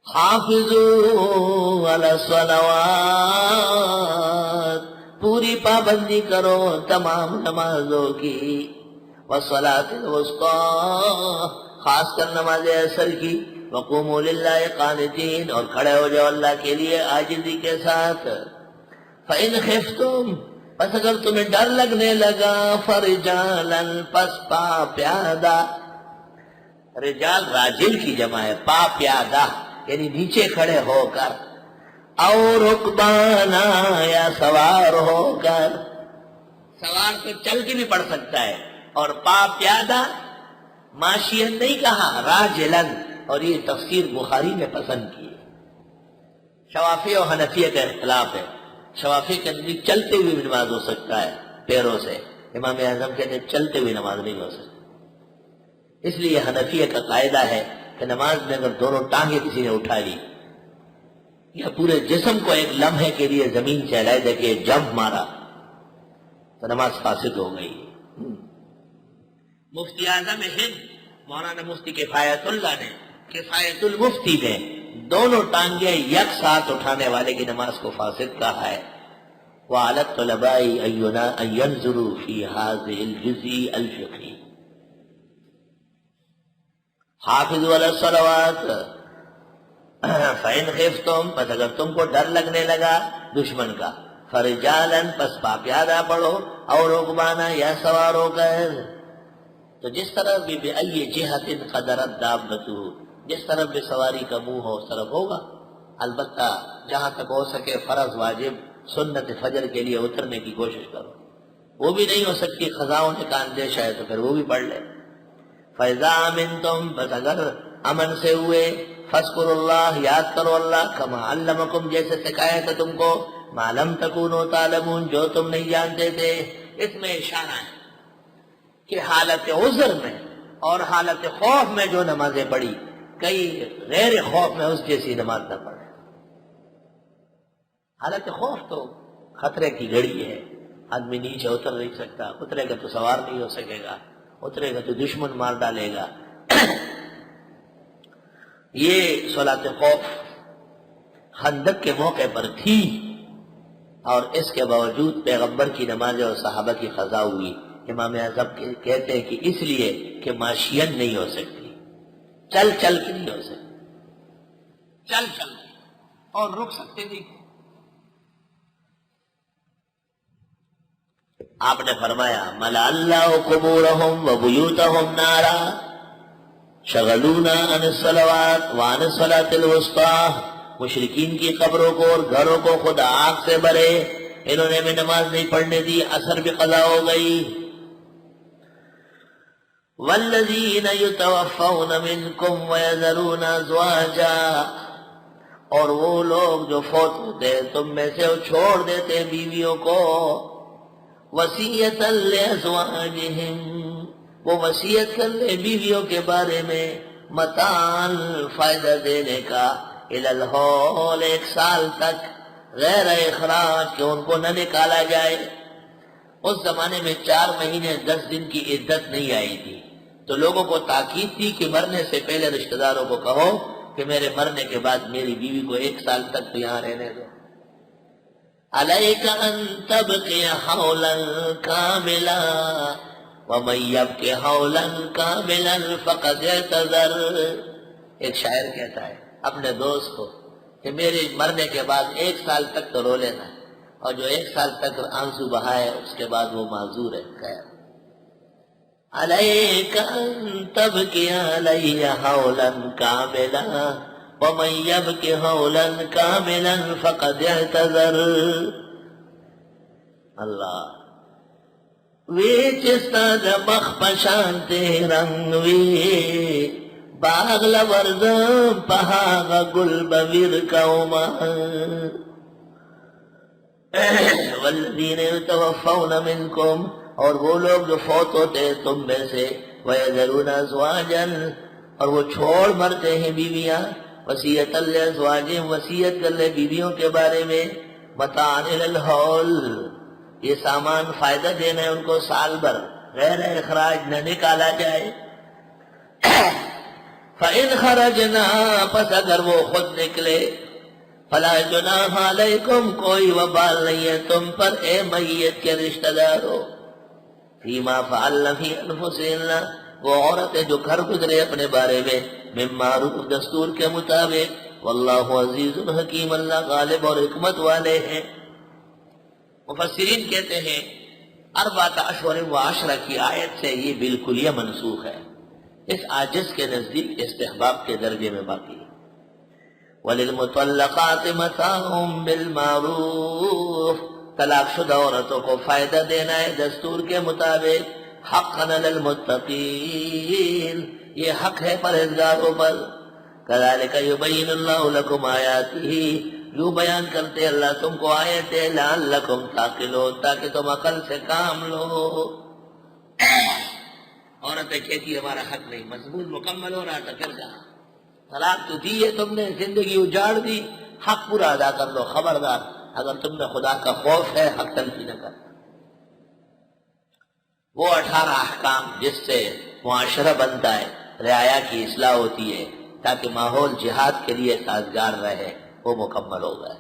حافظوا علی الصلوات، پوری پابندی کرو تمام نمازوں کی، والصلاۃ الوسطیٰ، خاص کر نماز عصر کی، وقوموا للہ قانتین، اور کھڑے ہو جاؤ اللہ کے لیے عاجزی کے ساتھ۔ فإن خفتم، پس اگر تمہیں ڈر لگنے لگا، فرجالا، پس پا پیادہ، رجال راجل کی جمع ہے، پا پیادہ یعنی نیچے کھڑے ہو کر، او رکبانا، یا سوار ہو کر، سوار تو چل کے بھی پڑھ سکتا ہے، اور پا پیادہ ماشین نہیں کہا، راجلن، اور یہ تفسیر بخاری نے پسند کی ہے۔ شوافی اور حنفیہ کا اختلاف ہے، شوافی کے نزدیک چلتے ہوئے بھی نماز ہو سکتا ہے پیروں سے، امام اعظم کہتے ہیں چلتے ہوئے نماز نہیں ہو سکتی۔ اس لیے حنفیہ کا قاعدہ ہے کہ نماز میں اگر دونوں ٹانگیں کسی نے اٹھا لی یا پورے جسم کو ایک لمحے کے لیے زمین سے علیحدہ کے جمپ مارا تو نماز فاسد ہو گئی۔ مفتی اعظم ہند مولانا مفتی کفایت اللہ نے کفایت المفتی میں دونوں ٹانگیں یک ساتھ اٹھانے والے کی نماز کو فاسد کہا ہے۔ وعلی الطلباء ان ينظروا في هذه الجزء الفقهي۔ حافظوا علی الصلوات فإن خفتم، پس اگر تم کو ڈر لگنے لگا دشمن کا، فرجالا، پس پا پیادہ پڑھو، اور رکبانا، یا سوار ہو کر، تو جس طرف بھی بأی جہت قدرت دابتہ، جس طرف بھی سواری کا منہ ہو اس طرف ہوگا، البتہ جہاں تک ہو سکے فرض واجب سنت فجر کے لیے اترنے کی کوشش کرو، وہ بھی نہیں ہو سکتی خزاؤں کا اندیشہ ہے تو پھر وہ بھی پڑھ لے۔ فَإِذَا أَمِنْتُمْ، بس اگر امن سے ہوئے، فَاذْكُرُوا اللَّهَ، یاد کرو اللہ، كَمَا عَلَّمَكُمْ، جیسے سکھایا تھا تم کو، مَا لَمْ تَكُونُوا تَعْلَمُونَ، جو تم نہیں جانتے تھے۔ اس میں اشارہ ہے کہ حالت عذر میں اور حالت خوف میں جو نمازیں پڑھی، کئی غیر خوف میں اس جیسی نماز نہ پڑھے۔ حالت خوف تو خطرے کی گھڑی ہے، آدمی نیچے اتر نہیں سکتا، اترے گا تو سوار نہیں ہو سکے گا، اترے گا تو دشمن مار ڈالے گا۔ یہ صلاۃ خوف خندق کے موقع پر تھی، اور اس کے باوجود پیغمبر کی نمازیں اور صحابہ کی قضا ہوئی۔ امام اعظم کہتے ہیں کہ اس لیے کہ ماشین نہیں ہو سکتی، چل چل کے نہیں ہو سکتی، چل چل کے، اور رک سکتے نہیں۔ آپ نے فرمایا ملا اللہ قبورہم وبیوتہم نارا شغلونا عن الصلوات وعن الصلاۃ الوسطیٰ، مشرکین کی قبروں کو اور گھروں کو خود آگ سے بھرے، انہوں نے بھی نماز نہیں پڑھنے دی، اثر بھی قضا ہو گئی۔ والذین یتوفون منکم ویذرون ازواجا، اور وہ لوگ جو فوت ہوتے تم میں سے وہ چھوڑ دیتے بیویوں کو، وصیۃ لازواجہم، وہ وصیت کر لے بیویوں کے بارے میں، متاعن، فائدہ دینے کا، الی الحول، 1 سال تک، غیر اخراج، کہ ان کو نہ نکالا جائے۔ اس زمانے میں 4 مہینے 10 دن کی عدت نہیں آئی تھی، تو لوگوں کو تاکید تھی کہ مرنے سے پہلے رشتہ داروں کو کہو کہ میرے مرنے کے بعد میری بیوی کو 1 سال تک تو یہاں رہنے دو۔ علیک ان تبقی حولا کاملا ومن یبقی حولا کاملا فقد اعتذر۔ ایک شاعر کہتا ہے اپنے دوست کو کہ میرے مرنے کے بعد 1 سال تک تو رو لینا، اور جو 1 سال تک آنسو بہائے اس کے بعد وہ معذور ہے۔ خیر، علیک ان تبقی علی حولا کاملا ومن یبقی حولا کاملا فقد اعتذر۔ اللہ وی چستا مخ پشانتے رنگ وی باغ لورزم پہاغ گل بویر کوما، والذین یتوفون منکم، اور وہ لوگ جو فوت ہوتے ہیں تم میں سے، ویذرون ازواجا، اور وہ چھوڑ مرتے ہیں بیویاں، وصیۃ لازواجہم، وصیت کر لے بیویوں کے بارے میں، متاعن الی الحول، یہ سامان فائدہ دینا ہے ان کو سال بھر، غیر اخراج، نہ نکالا جائے۔ فَإِنْ خَرَجْنَا پس اگر وہ خود نکلے فَلَا جُنَاحَ عَلَيْكُمْ کوئی وبال نہیں ہے تم پر اے میت کے رشتہ دارو فِيمَا فَعَلْنَ فِي أَنفُسِهِنَّ وہ عورتیں جو گھر گزرے اپنے بارے میں من معروف دستور کے مطابق واللہ عزیز حکیم اللہ غالب اور حکمت والے ہیں۔ مفسرین کہتے ہیں 4 اشہر و عشرہ کی آیت سے یہ بالکل یہ منسوخ ہے، اس عاجز کے نزدیک استحباب کے درجے میں باقی ہے۔ وَلِلْمُطَلَّقَاتِ مَتَاعٌ بِالْمَعْرُوفِ طلاق شدہ عورتوں کو فائدہ دینا ہے دستور کے مطابق حقاً علی المتقین یہ حق ہے پرہیزگاروں پر۔ کذالک یبین اللہ لکم آیاتہ یوں بیان کرتے اللہ تم کو آیتیں لعلکم تعقلون تاکہ تم عقل سے کام لو۔ عورتیں کہتی ہمارا حق نہیں، مضمون مکمل ہو رہا تھا پھر کہا طلاق تو دی ہے تم نے، زندگی اجاڑ دی، حق پورا ادا کر لو، خبردار اگر تم نے خدا کا خوف ہے حق تلفی نہ کر۔ وہ 18 احکام جس سے معاشرہ بنتا ہے، رعایا کی اصلاح ہوتی ہے تاکہ ماحول جہاد کے لیے سازگار رہے، وہ مکمل ہو گئے۔